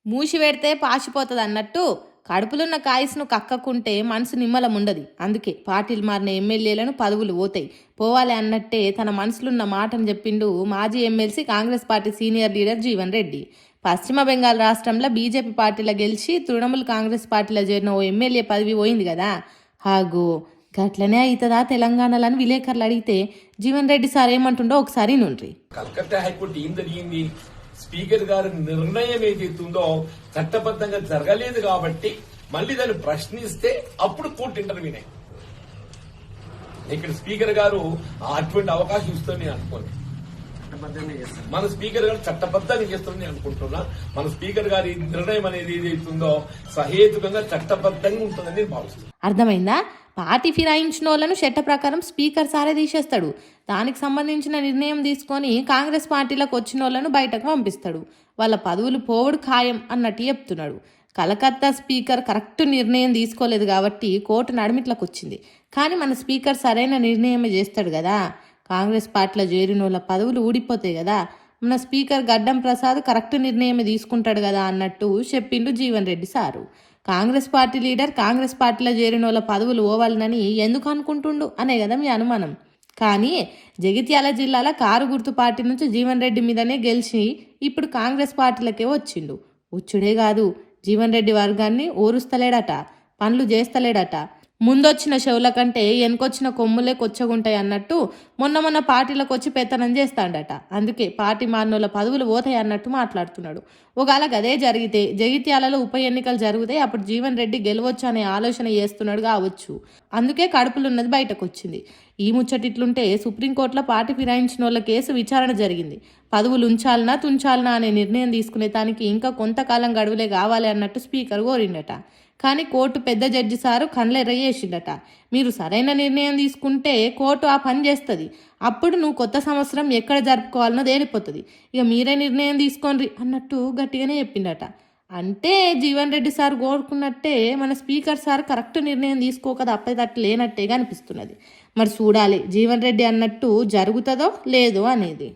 మూసి పెడితే పాసిపోతుంది అన్నట్టు కడుపులున్న కాయస్ను కక్కకుంటే మనసు నిమ్మలం ఉండదు. అందుకే పార్టీలు మారిన ఎమ్మెల్యేలను పదవులు పోతాయి. పోవాలి అన్నట్టే తన మనసులున్న మాటను చెప్పిండు మాజీ MLC Congress party senior leader Jeevan Reddy. పశ్చిమ బెంగాల్ రాష్ట్రంలో బీజేపీ పార్టీలో గెలిచి తృణమూల్ కాంగ్రెస్ పార్టీలో చేరిన ఓ ఎమ్మెల్యే పదవి పోయింది కదా. హాగో గట్లనే అవుతుందా తెలంగాణలో అని విలేకరులు అడిగితే జీవన్ రెడ్డి సార్ ఏమంటుండో ఒకసారి నుండ్రి. కలకత్తా హైకోర్టు ఏం జరిగింది? స్పీకర్ గారి నిర్ణయం ఏదైతుందో చట్టబద్ధంగా జరగలేదు కాబట్టి మళ్ళీ దాన్ని ప్రశ్నిస్తే అప్పుడు కోర్టు ఇంటర్వ్యూనే. ఇక్కడ స్పీకర్ గారు అటువంటి అవకాశం ఇస్తుందని నేను అనుకోను. మన స్పీకర్ గారు చట్టబద్ధాన్ని చేస్తుందని అనుకుంటున్నా. మన స్పీకర్ గారి నిర్ణయం అనేది ఏదైతుందో సహేతుకంగా చట్టబద్ధంగా ఉంటుందని నేను భావిస్తున్నాను. అర్థమైందా? పార్టీ ఫిరాయించిన వాళ్ళను చట్ట ప్రకారం స్పీకర్ సారే తీసేస్తాడు. దానికి సంబంధించిన నిర్ణయం తీసుకొని కాంగ్రెస్ పార్టీలకు వచ్చిన వాళ్ళను బయటకు పంపిస్తాడు. వాళ్ళ పదవులు పోవుడు ఖాయం అన్నట్టు చెప్తున్నాడు. కలకత్తా స్పీకర్ కరెక్ట్ నిర్ణయం తీసుకోలేదు కాబట్టి కోర్టు నడిమిట్లకు వచ్చింది. కానీ మన స్పీకర్ సరైన నిర్ణయమే చేస్తాడు కదా. కాంగ్రెస్ పార్టీలో చేరిన వాళ్ళ పదవులు ఊడిపోతాయి కదా. మన స్పీకర్ గడ్డం ప్రసాద్ కరెక్ట్ నిర్ణయమే తీసుకుంటాడు కదా అన్నట్టు చెప్పిండు Jeevan Reddy sir. Congress party leader Congress పార్టీలో చేరిన వాళ్ళ పదవులు ఓవాలనని ఎందుకు అనుకుంటుండు అనే కదా మీ అనుమానం. కానీ జగిత్యాల జిల్లాల కారు గుర్తు పార్టీ నుంచి జీవన్ రెడ్డి మీదనే గెలిచి ఇప్పుడు కాంగ్రెస్ పార్టీలకే వచ్చిండు. వచ్చుడే కాదు, జీవన్ రెడ్డి వర్గాన్ని ఓరుస్తలేడట, పనులు చేస్తలేడట. ముందొచ్చిన చెవుల కంటే వెనకొచ్చిన కొమ్ములే కొచ్చగుంటాయి అన్నట్టు మొన్న పార్టీలకు వచ్చి పెత్తనం చేస్తాడట. అందుకే పార్టీ మారినోళ్ళ పదవులు పోతాయి అన్నట్టు మాట్లాడుతున్నాడు. ఒకవేళ అదే జరిగితే జగిత్యాలలో ఉప ఎన్నికలు జరిగితే అప్పుడు జీవన్ రెడ్డి గెలవచ్చు అనే ఆలోచన చేస్తున్నాడు కావచ్చు. అందుకే కడుపులున్నది బయటకు వచ్చింది. ఈ ముచ్చటిట్లుంటే సుప్రీంకోర్టులో పార్టీ ఫిరాయించిన వాళ్ళ కేసు విచారణ జరిగింది. పదవులు ఉంచాలనా తుంచాలనా అనే నిర్ణయం తీసుకునే దానికి ఇంకా కొంతకాలం గడువులే కావాలి అన్నట్టు స్పీకర్ కోరిండట. కానీ కోర్టు పెద్ద జడ్జి సారు కళ్ళెర్రయ్యేసిండట. మీరు సరైన నిర్ణయం తీసుకుంటే కోర్టు ఆ పని చేస్తుంది. అప్పుడు నువ్వు కొత్త సంవత్సరం ఎక్కడ జరుపుకోవాలనో తేలిపోతుంది. ఇక మీరే నిర్ణయం తీసుకోండి అన్నట్టు గట్టిగానే చెప్పిండట. అంటే జీవన్ రెడ్డి సార్ కోరుకున్నట్టే మన స్పీకర్ సార్ కరెక్ట్ నిర్ణయం తీసుకోక తప్పేటట్టు లేనట్టేగా అనిపిస్తున్నది. మరి చూడాలి జీవన్ రెడ్డి అన్నట్టు జరుగుతుందో లేదో అనేది.